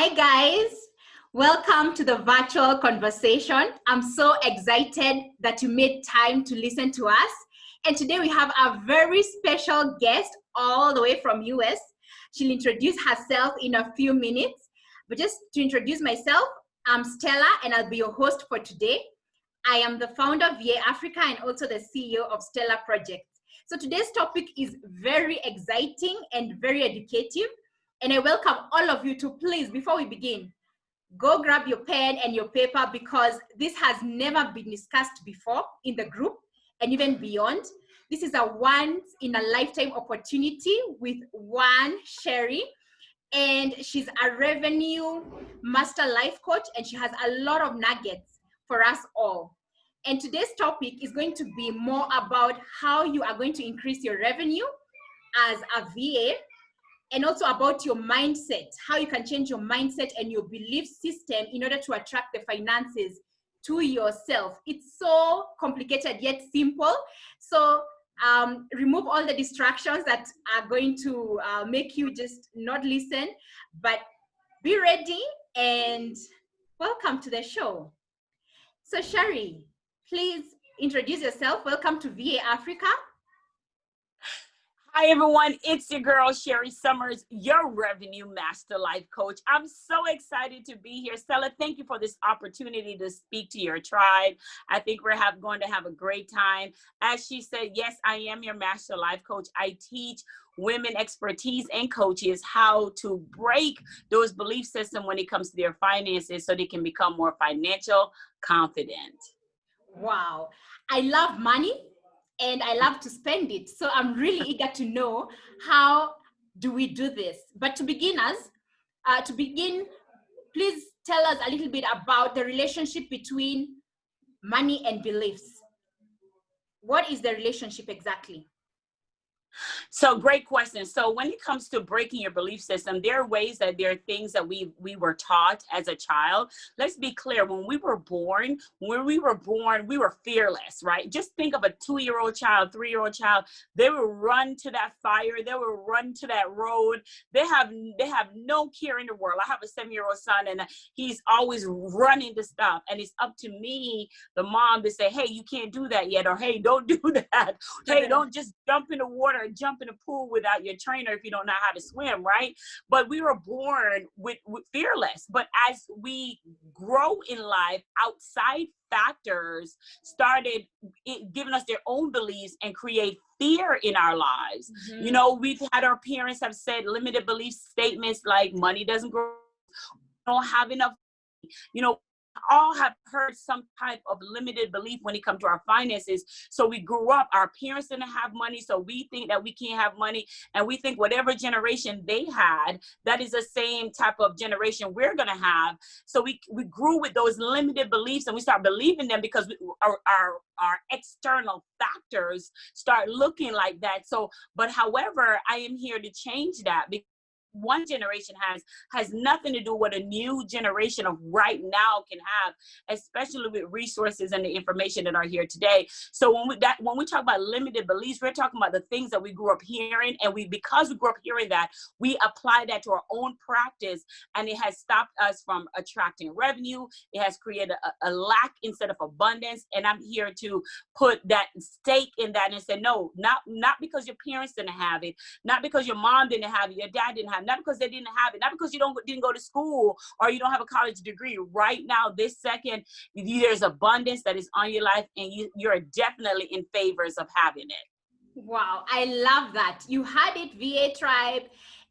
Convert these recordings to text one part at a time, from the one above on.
Hi guys, welcome to the virtual conversation. I'm so excited that you made time to listen to us. And today we have a very special guest all the way from US. She'll introduce herself in a few minutes. But just to introduce myself, I'm Stella and I'll be your host for today. I am the founder of VA Africa and also the CEO of Stella Project. So today's topic is very exciting and very educative. And I welcome all of you to please, before we begin, go grab your pen and your paper because this has never been discussed before in the group and even beyond. This is a once in a lifetime opportunity with one Sherri, and she's a revenue master life coach and she has a lot of nuggets for us all. And today's topic is going to be more about how you are going to increase your revenue as a VA, and also about your mindset, how you can change your mindset and your belief system in order to attract the finances to yourself. It's so complicated yet simple. So remove all the distractions that are going to make you just not listen, but be ready and welcome to the show. So Sherri, please introduce yourself. Welcome to VA Africa. Hi, everyone. It's your girl, Sherri Somers, your revenue master life coach. I'm so excited to be here. Stella, thank you for this opportunity to speak to your tribe. I think we're going to have a great time. As she said, yes, I am your master life coach. I teach women expertise and coaches how to break those belief systems when it comes to their finances so they can become more financial confident. Wow. I love money. And I love to spend it. So I'm really eager to know how do we do this. But to begin, please tell us a little bit about the relationship between money and beliefs. What is the relationship exactly? So great question. So when it comes to breaking your belief system, there are ways that there are things that we were taught as a child. Let's be clear. When we were born, we were fearless, right? Just think of a 2-year-old child, 3-year-old child. They will run to that fire. They will run to that road. They have no care in the world. I have a 7-year-old son and he's always running to stuff. And it's up to me, the mom, to say, hey, you can't do that yet. Or, hey, don't do that. Hey, don't just jump in the water, jump in the pool without your trainer if you don't know how to swim, right? But we were born with fearless. But as we grow in life, outside factors started giving us their own beliefs and create fear in our lives. Mm-hmm. You know, we've had our parents have said limited belief statements like money doesn't grow, don't have enough, you know, all have heard some type of limited belief when it comes to our finances. So we grew up, our parents didn't have money, so we think that we can't have money, and we think whatever generation they had, that is the same type of generation we're going to have. So we grew with those limited beliefs, and we start believing them because our external factors start looking like that. So, but however, I am here to change that, because one generation has nothing to do with a new generation of right now can have, especially with resources and the information that are here today. So when we talk about limited beliefs, we're talking about the things that we grew up hearing, and because we grew up hearing that, we apply that to our own practice, and it has stopped us from attracting revenue. It has created a lack instead of abundance. And I'm here to put that stake in that and say, no, not because your parents didn't have it, not because your mom didn't have it, your dad didn't have it, not because they didn't have it, not because you didn't go to school or you don't have a college degree. Right now, this second, there's abundance that is on your life, and you're definitely in favors of having it. Wow, I love that. You had it, VA Tribe.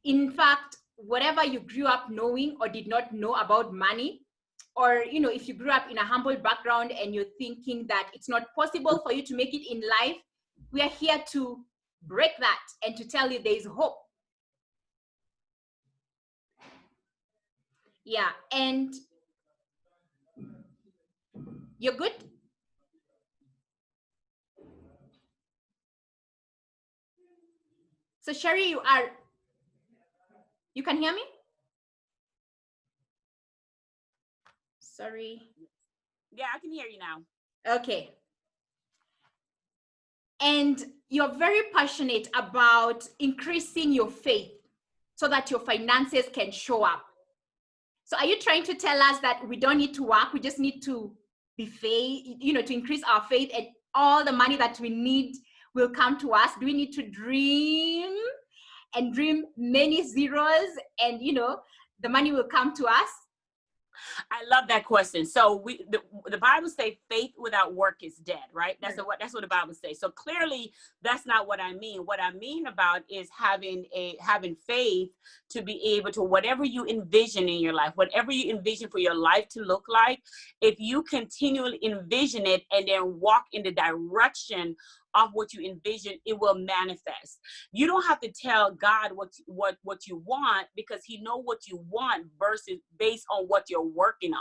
In fact, whatever you grew up knowing or did not know about money, or if you grew up in a humble background and you're thinking that it's not possible for you to make it in life, we are here to break that and to tell you there is hope. Yeah, and you're good? So Sherri, you can hear me? Sorry. Yeah, I can hear you now. Okay. And you're very passionate about increasing your faith so that your finances can show up. So are you trying to tell us that we don't need to work, we just need to be faith, to increase our faith, and all the money that we need will come to us? Do we need to dream and dream many zeros, and the money will come to us? I love that question. So the Bible says faith without work is dead, right? That's what the Bible says. So clearly that's not what I mean. What I mean about is having faith to be able to, whatever you envision in your life, whatever you envision for your life to look like, if you continually envision it and then walk in the direction of what you envision, it will manifest. You don't have to tell God what you want, because he knows what you want versus based on what you're working on.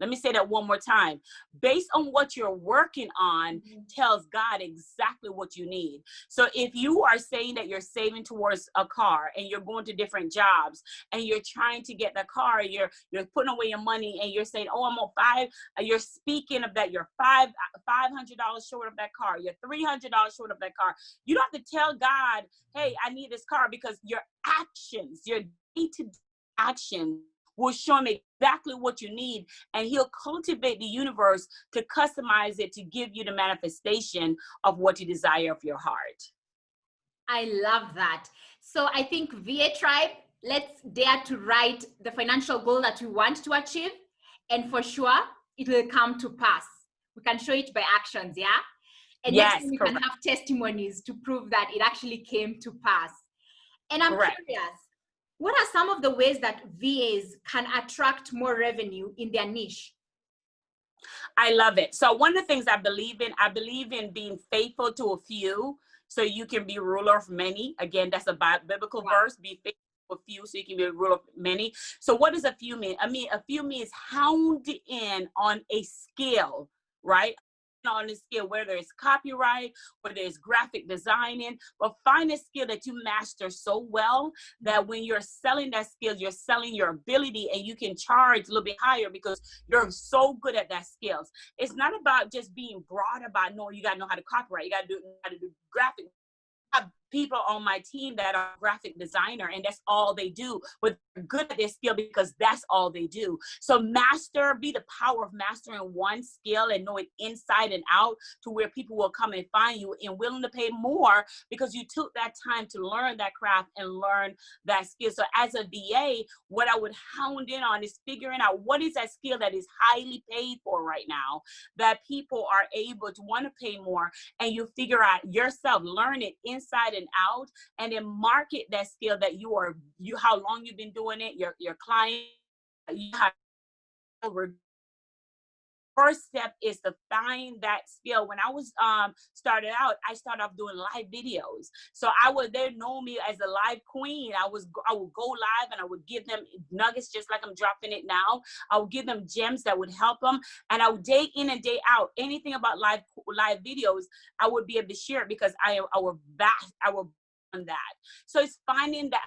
Let me say that one more time. Based on what you're working on tells God exactly what you need. So if you are saying that you're saving towards a car and you're going to different jobs and you're trying to get the car, you're putting away your money and you're saying, oh, I'm on you're speaking of that, you're $500 short of that car, you're $300 short of that car. You don't have to tell God, hey, I need this car, because your actions, your day-to-day actions will show him exactly what you need, and he'll cultivate the universe to customize it to give you the manifestation of what you desire of your heart. I love that. So I think VA Tribe, let's dare to write the financial goal that we want to achieve, and for sure it will come to pass. We can show it by actions, yeah? And yes, next time we correct. can have testimonies to prove that it actually came to pass. And I'm Correct. curious, what are some of the ways that VAs can attract more revenue in their niche? I love it. So one of the things I believe in being faithful to a few so you can be ruler of many. Again, that's a biblical verse. Be faithful to a few so you can be a ruler of many. So what does a few mean? I mean, a few means hound in on a skill, right? On a skill, whether it's copyright, whether it's graphic designing, but find a skill that you master so well that when you're selling that skill, you're selling your ability, and you can charge a little bit higher because you're so good at that skills. It's not about just being broad about, no, you gotta know how to copyright, you gotta do graphic. I have people on my team that are graphic designer, and that's all they do, but they're good at their skill because that's all they do. So be the power of mastering one skill and know it inside and out, to where people will come and find you and willing to pay more because you took that time to learn that craft and learn that skill. So as a VA, what I would hound in on is figuring out what is that skill that is highly paid for right now, that people are able to want to pay more, and you figure out yourself, learn it inside and out, and then market that skill that how long you've been doing it, your client, you have. First step is to find that skill. When I was started out, I started off doing live videos. So they know me as a live queen. I would go live and I would give them nuggets just like I'm dropping it now. I would give them gems that would help them. And I would day in and day out, anything about live videos, I would be able to share it because I will on that. So it's finding that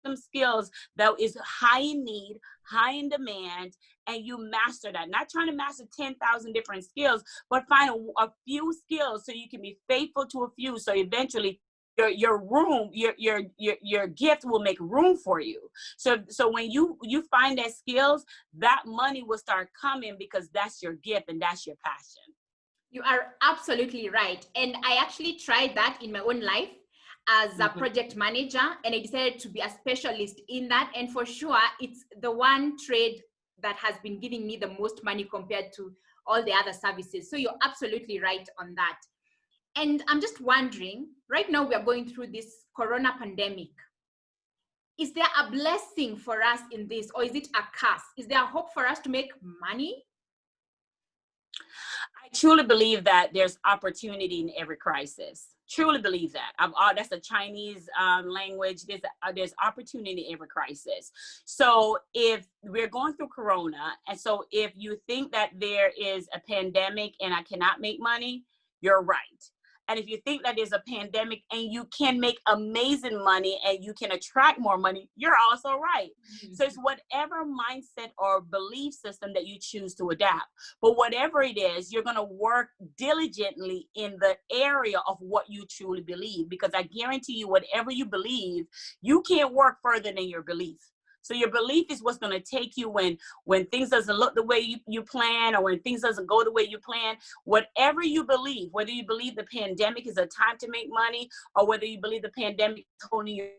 some skills that is high in need, high in demand, and you master that. Not trying to master 10,000 different skills, but find a few skills so you can be faithful to a few. So eventually your gift will make room for you. So when you find that skills, that money will start coming because that's your gift and that's your passion. You are absolutely right. And I actually tried that in my own life as a project manager, and I decided to be a specialist in that. And for sure, it's the one trade that has been giving me the most money compared to all the other services. So you're absolutely right on that. And I'm just wondering, right now we are going through this corona pandemic. Is there a blessing for us in this, or is it a curse? Is there a hope for us to make money? I truly believe that there's opportunity in every crisis. Truly believe that. That's a Chinese language. There's opportunity in every crisis. So if we're going through Corona, and so if you think that there is a pandemic and I cannot make money, you're right. And if you think that there's a pandemic and you can make amazing money and you can attract more money, you're also right. Mm-hmm. So it's whatever mindset or belief system that you choose to adapt. But whatever it is, you're going to work diligently in the area of what you truly believe. Because I guarantee you, whatever you believe, you can't work further than your belief. So your belief is what's going to take you when things doesn't look the way you plan, or when things doesn't go the way you plan. Whatever you believe, whether you believe the pandemic is a time to make money, or whether you believe the pandemic is holding you,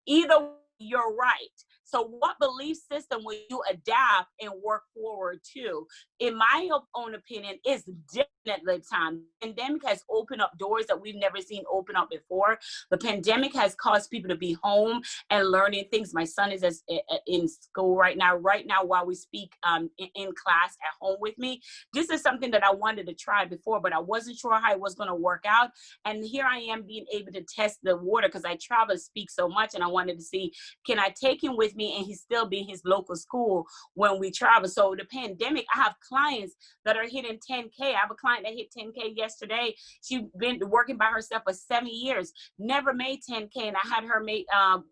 either way, you're right. So what belief system will you adapt and work forward to? In my own opinion, it's definitely time. The pandemic has opened up doors that we've never seen open up before. The pandemic has caused people to be home and learning things. My son is in school right now while we speak, in class at home with me. This is something that I wanted to try before, but I wasn't sure how it was going to work out. And here I am being able to test the water, because I travel and speak so much, and I wanted to see, can I take him with me and he still be in his local school when we travel? So the pandemic, I have clients that are hitting 10K. I have a client that hit 10K yesterday. She's been working by herself for 7 years, never made 10K, and I had her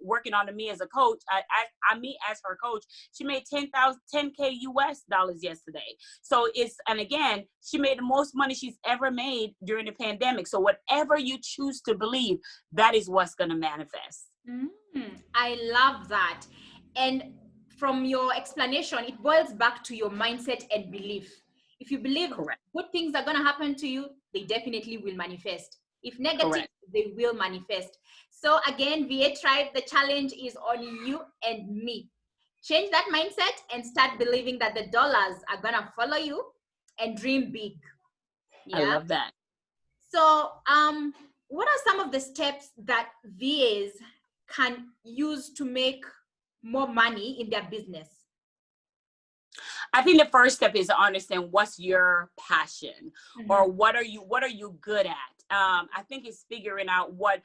working on me as a coach. I me as her coach. She made 10K US dollars yesterday. So and again, she made the most money she's ever made during the pandemic. So whatever you choose to believe, that is what's going to manifest. I love that. And from your explanation, it boils back to your mindset and belief. If you believe Correct. good things are going to happen to you, they definitely will manifest. If negative, Correct. they will manifest. So again, VA Tribe, the challenge is on you and me. Change that mindset and start believing that the dollars are going to follow you, and dream big. I love that. So, what are some of the steps that VAs can use to make more money in their business? I think the first step is to understand what's your passion, or what are you good at. I think it's figuring out what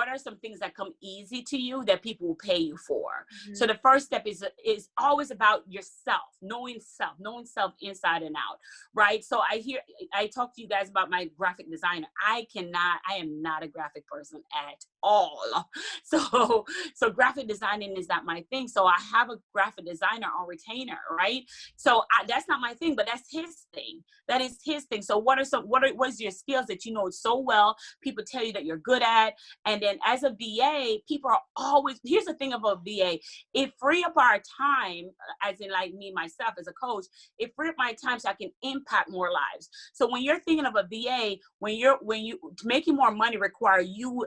are some things that come easy to you that people will pay you for. So the first step is always about yourself, knowing self inside and out, right? So I talk to you guys about my graphic designer. I am not a graphic person at all. So graphic designing is not my thing. So I have a graphic designer on retainer, right? So that's not my thing, but that's his thing. That is his thing. So what is your skills that you know so well, people tell you that you're good at? And then as a VA, people are always, here's the thing about VA, it free up our time, as in like me, myself as a coach, it free up my time so I can impact more lives. So when you're thinking of a VA, when you making more money require you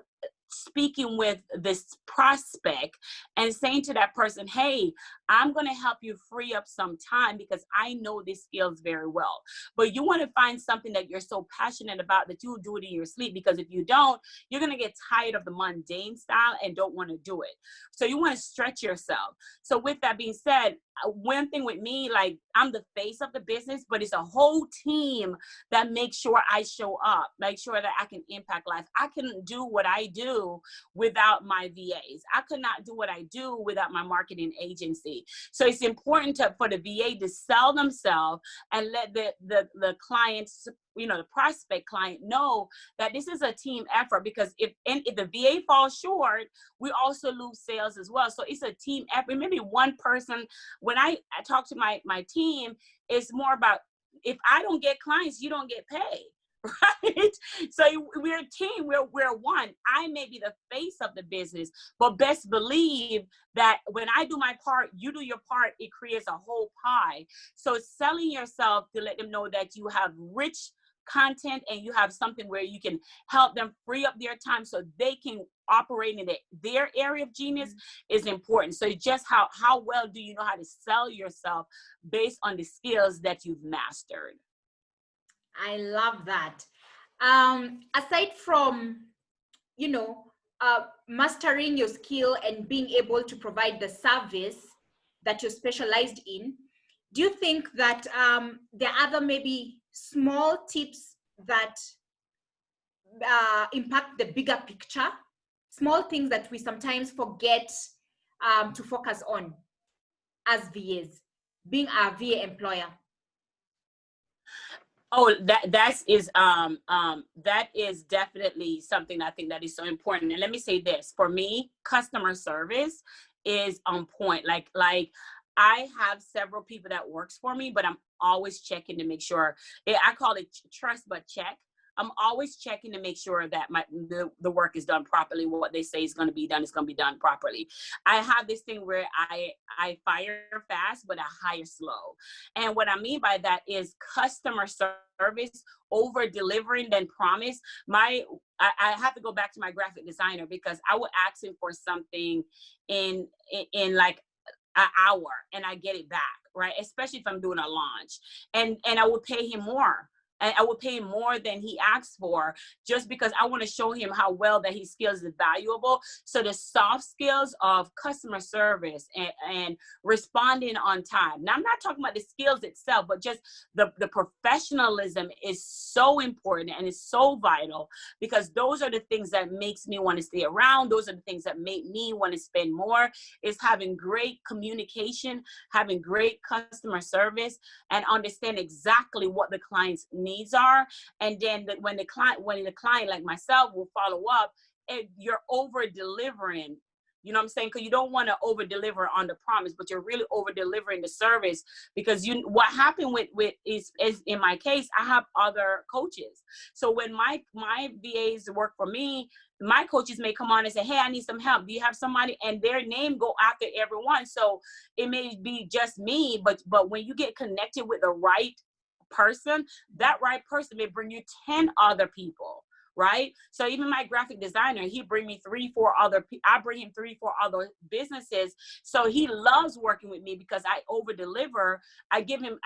speaking with this prospect and saying to that person, hey, I'm going to help you free up some time because I know these skills very well. But you want to find something that you're so passionate about that you'll do it in your sleep, because if you don't, you're going to get tired of the mundane style and don't want to do it. So you want to stretch yourself. So with that being said, one thing with me, like I'm the face of the business, but it's a whole team that makes sure I show up, make sure that I can impact life. I couldn't do what I do without my VAs. I could not do what I do without my marketing agency. So it's important for the VA to sell themselves and let the clients, the prospect client know that this is a team effort, because if the VA falls short, we also lose sales as well. So it's a team effort. Maybe one person, when I talk to my team, it's more about, if I don't get clients, you don't get paid. Right? So we're a team, we're one. I may be the face of the business, but best believe that when I do my part, you do your part, it creates a whole pie. So selling yourself to let them know that you have rich content and you have something where you can help them free up their time so they can operate in their area of genius is important. So just how well do you know how to sell yourself based on the skills that you've mastered? I love that. Aside from, mastering your skill and being able to provide the service that you're specialized in, do you think that there are other maybe small tips that impact the bigger picture? Small things that we sometimes forget to focus on as VAs, being a VA employer? Oh, that is definitely something I think that is so important. And let me say this, for me, customer service is on point. Like I have several people that works for me, but I'm always checking to make sure. I call it trust but check. I'm always checking to make sure that the work is done properly. What they say is going to be done is going to be done properly. I have this thing where I fire fast, but I hire slow. And what I mean by that is customer service, over delivering than promise. I have to go back to my graphic designer, because I would ask him for something in like an hour and I get it back, right? Especially if I'm doing a launch, and I would pay him more. I would pay him more than he asked for, just because I want to show him how well that his skills is valuable. So the soft skills of customer service and responding on time. Now, I'm not talking about the skills itself, but just the professionalism is so important and it's so vital, because those are the things that makes me want to stay around. Those are the things that make me want to spend more, is having great communication, having great customer service, and understand exactly what the client's needs are. And then when the client like myself will follow up, and you're over delivering, you know what I'm saying? Because you don't want to over deliver on the promise, but you're really over delivering the service. Because what happened with is in my case, I have other coaches. So when my VAs work for me, my coaches may come on and say, hey, I need some help. Do you have somebody? And their name go after everyone. So it may be just me, but when you get connected with the right person, that right person may bring you 10 other people, right? So even my graphic designer, he bring me 3-4 other I bring him 3-4 other businesses. So he loves working with me because I over deliver. I give him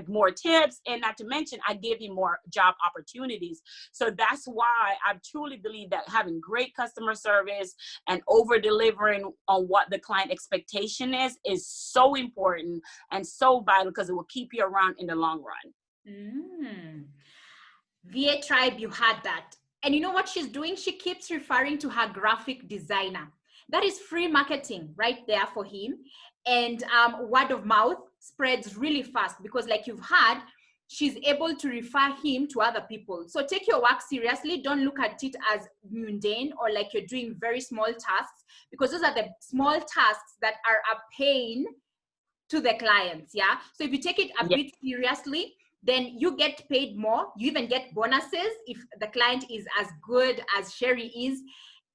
more tips, and not to mention I give him more job opportunities. So that's why I truly believe that having great customer service and over delivering on what the client expectation is so important and so vital, because it will keep you around in the long run. VA Tribe, you had that. And you know what she's doing? She keeps referring to her graphic designer. That is free marketing right there for him. And word of mouth spreads really fast, because like you've had, she's able to refer him to other people. So take your work seriously. Don't look at it as mundane or like you're doing very small tasks, because those are the small tasks that are a pain to the clients. Yeah. So if you take it a bit seriously, then you get paid more. You even get bonuses if the client is as good as Sherri is.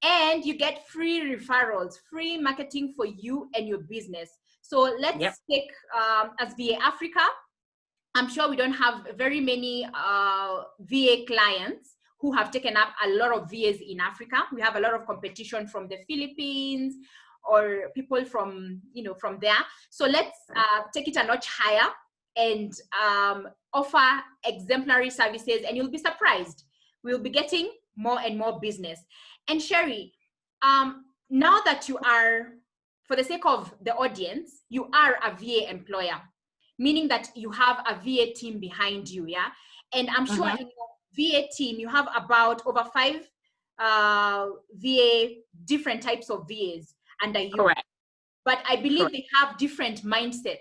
And you get free referrals, free marketing for you and your business. So let's take, as VA Africa, I'm sure we don't have very many VA clients who have taken up a lot of VAs in Africa. We have a lot of competition from the Philippines or people from, from there. So let's take it a notch higher and offer exemplary services, and you'll be surprised. We'll be getting more and more business. And Sherri, now that you are, for the sake of the audience, you are a VA employer, meaning that you have a VA team behind you, yeah? And I'm sure in your VA team, you have about over 5 VA, different types of VAs under you. Correct. But I believe they have different mindsets.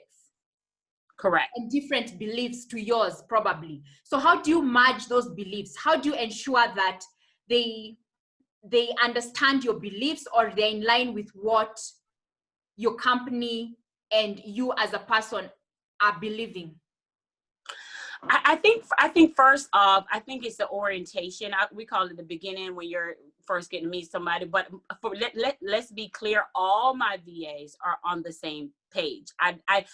Correct. And different beliefs to yours, probably. So how do you merge those beliefs? How do you ensure that they understand your beliefs, or they're in line with what your company and you as a person are believing? I think first off, I think it's the orientation. We call it the beginning, when you're first getting to meet somebody. But let's be clear, all my VAs are on the same page. I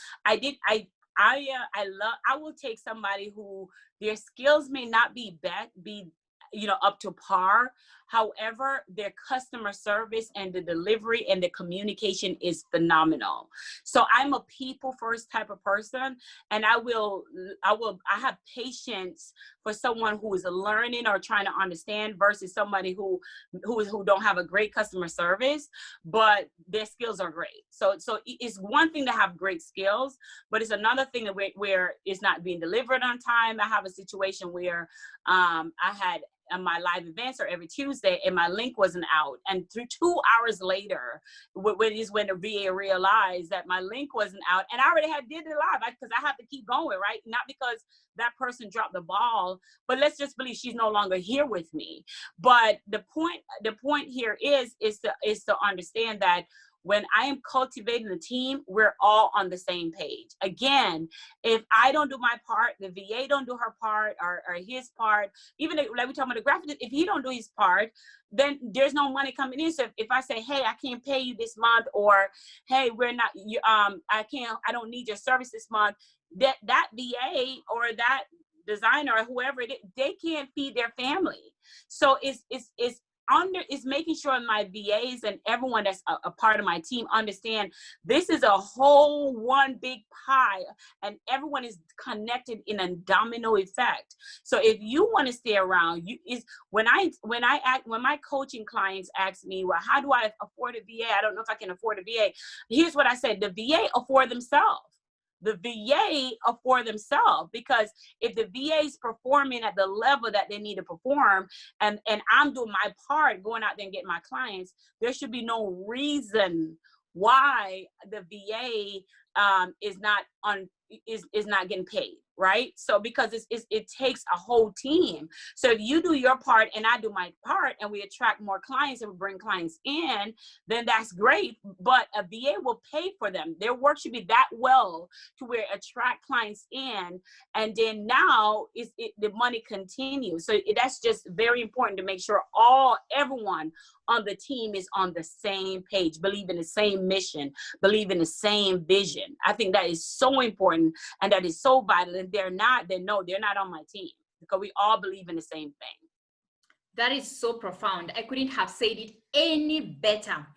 will take somebody who their skills may not be up to par. However, their customer service and the delivery and the communication is phenomenal. So I'm a people first type of person, and I have patience for someone who is learning or trying to understand versus somebody who don't have a great customer service, but their skills are great. So it's one thing to have great skills, but it's another thing where it's not being delivered on time. I have a situation where I had my live events are every Tuesday, and my link wasn't out. And through 2 hours later, when the VA realized that my link wasn't out, and I already did it live, because I have to keep going, right? Not because that person dropped the ball, but let's just believe she's no longer here with me. But the point here is to understand that when I am cultivating the team, we're all on the same page. Again, if I don't do my part, the VA don't do her part or his part, even like we talking about the graphic, if he don't do his part, then there's no money coming in. So if I say, hey, I can't pay you this month, or hey, we're not, I don't need your service this month, that VA or that designer or whoever it is, they can't feed their family. So it's making sure my VAs and everyone that's a part of my team understand this is a whole one big pie, and everyone is connected in a domino effect. So if you want to stay around, when my coaching clients ask me, well, how do I afford a VA? I don't know if I can afford a VA. Here's what I said: the VA afford themselves. The VA afford themselves, because if the VA is performing at the level that they need to perform, and I'm doing my part, going out there and getting my clients, there should be no reason why the VA is not getting paid, right? So because it takes a whole team. So if you do your part and I do my part, and we attract more clients and we bring clients in, then that's great. But a VA will pay for them. Their work should be that well to where attract clients in, and then now the money continues. So that's just very important to make sure everyone on the team is on the same page, believe in the same mission, believe in the same vision. I think that is so important, and that is so vital. And they're not on my team, because we all believe in the same thing. That is so profound. I couldn't have said it any better.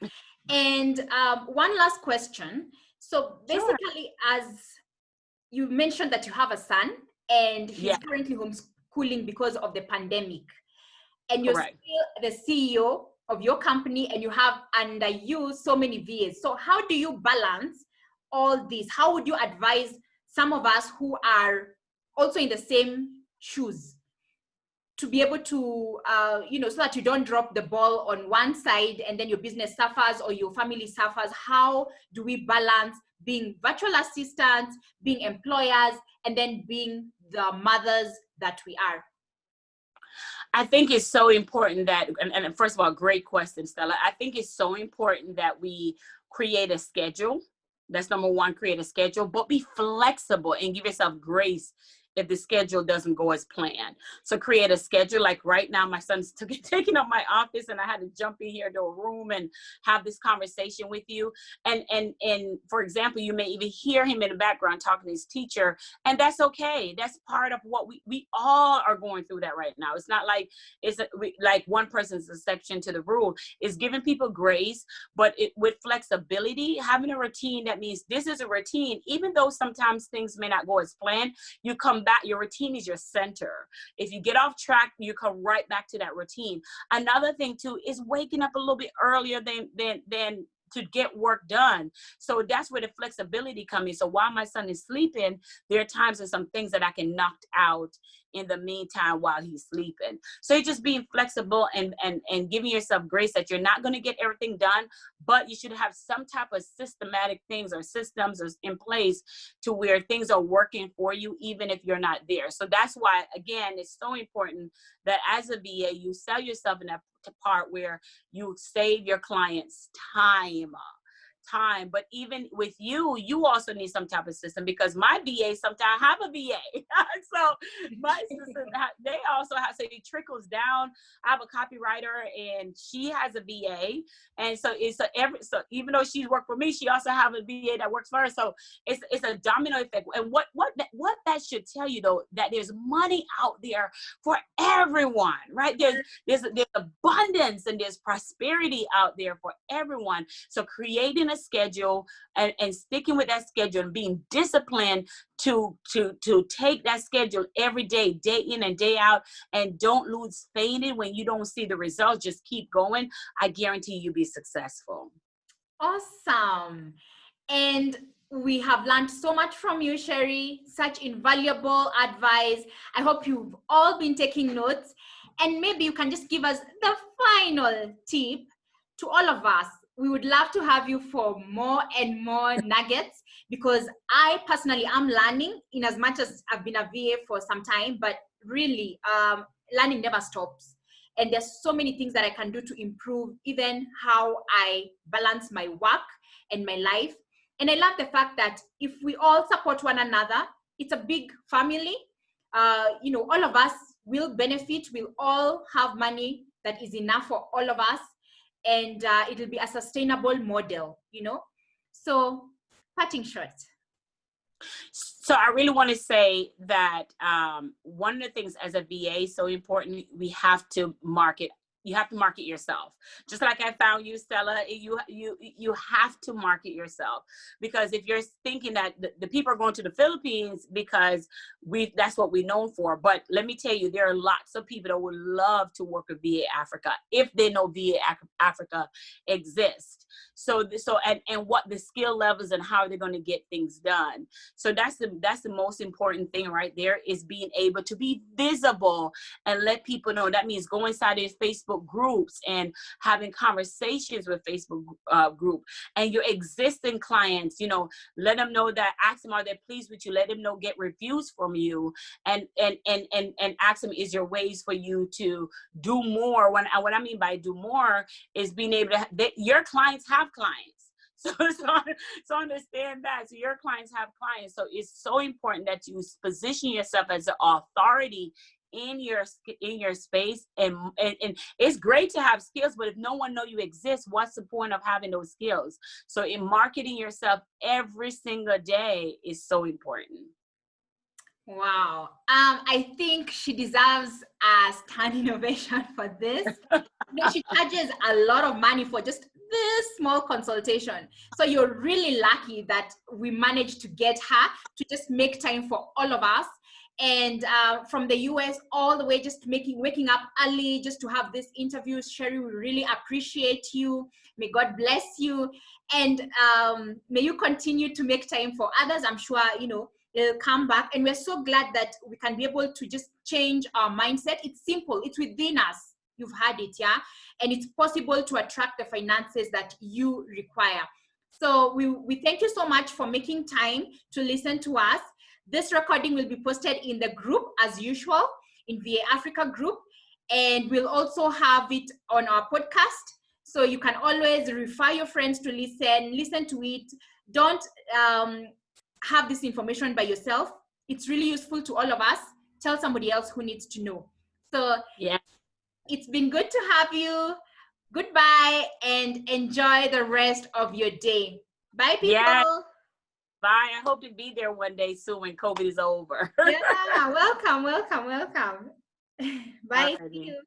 And one last question. So basically, as you mentioned that you have a son and he's currently homeschooling because of the pandemic, and you're still the CEO of your company, and you have under you so many VAs. So how do you balance all this? How would you advise some of us who are also in the same shoes to be able to, so that you don't drop the ball on one side and then your business suffers or your family suffers? How do we balance being virtual assistants, being employers, and then being the mothers that we are? I think it's so important that, and first of all, great question, Stella. I think it's so important that we create a schedule. That's number one, create a schedule, but be flexible and give yourself grace if the schedule doesn't go as planned. So create a schedule. Like right now, my son's taking up my office, and I had to jump in here to a room and have this conversation with you. And for example, you may even hear him in the background talking to his teacher, and that's okay. That's part of what we all are going through that right now. It's not like like one person's exception to the rule. It's giving people grace, but with flexibility, having a routine. That means this is a routine, even though sometimes things may not go as planned. You come back, your routine is your center. If you get off track, you come right back to that routine. Another thing too is waking up a little bit earlier than to get work done. So that's where the flexibility comes in. So while my son is sleeping, there are times and some things that I can knock out in the meantime while he's sleeping. So you're just being flexible and giving yourself grace that you're not going to get everything done, but you should have some type of systematic things or systems in place to where things are working for you, even if you're not there. So that's why, again, it's so important that as a VA, you sell yourself in that part where you save your clients time. But even with you also need some type of system, because my VA sometimes have a VA. So my system, they also have, so it trickles down. I have a copywriter and she has a VA. And so so even though she's worked for me, she also have a VA that works for her. So it's a domino effect. And what that should tell you though, that there's money out there for everyone, right? There's abundance and there's prosperity out there for everyone. So creating a schedule and sticking with that schedule and being disciplined to take that schedule every day, day in and day out, and don't lose faith when you don't see the results. Just keep going. I guarantee you'll be successful. Awesome. And we have learned so much from you, Sherri, such invaluable advice. I hope you've all been taking notes, and maybe you can just give us the final tip to all of us. We would love to have you for more and more nuggets, because I personally am learning, in as much as I've been a VA for some time, but really learning never stops. And there's so many things that I can do to improve even how I balance my work and my life. And I love the fact that if we all support one another, it's a big family. All of us will benefit. We'll all have money that is enough for all of us, and it'll be a sustainable model. So, parting shot. So I really want to say that one of the things as a VA is so important. We have to market. You have to market yourself. Just like I found you, Stella, you have to market yourself, because if you're thinking that the people are going to the Philippines because that's what we're known for. But let me tell you, there are lots of people that would love to work with VA Africa if they know VA Africa exists. So and what the skill levels and how they're going to get things done. So that's the most important thing right there, is being able to be visible and let people know. That means go inside their Facebook groups and having conversations with Facebook group and your existing clients. Let them know that, ask them, are they pleased with you? Let them know, get reviews from you, and ask them, is there ways for you to do more? What I mean by do more is being able to, your clients have clients. So understand that. So your clients have clients. So it's so important that you position yourself as an authority in your space, and it's great to have skills, but if no one know you exist, what's the point of having those skills? So in marketing yourself every single day is so important. Wow. I think she deserves a standing ovation for this. She charges a lot of money for just this small consultation. So you're really lucky that we managed to get her to just make time for all of us. And from the US all the way, just waking up early just to have this interview. Sherri, we really appreciate you. May God bless you. And may you continue to make time for others. I'm sure, it'll come back. And we're so glad that we can be able to just change our mindset. It's simple. It's within us. You've had it, yeah? And it's possible to attract the finances that you require. So we thank you so much for making time to listen to us. This recording will be posted in the group as usual, in VA Africa group. And we'll also have it on our podcast. So you can always refer your friends to listen to it. Don't have this information by yourself. It's really useful to all of us. Tell somebody else who needs to know. So yeah, it's been good to have you. Goodbye, and enjoy the rest of your day. Bye, people. Yeah. Bye. I hope to be there one day soon when COVID is over. Yeah, welcome. Bye. See you.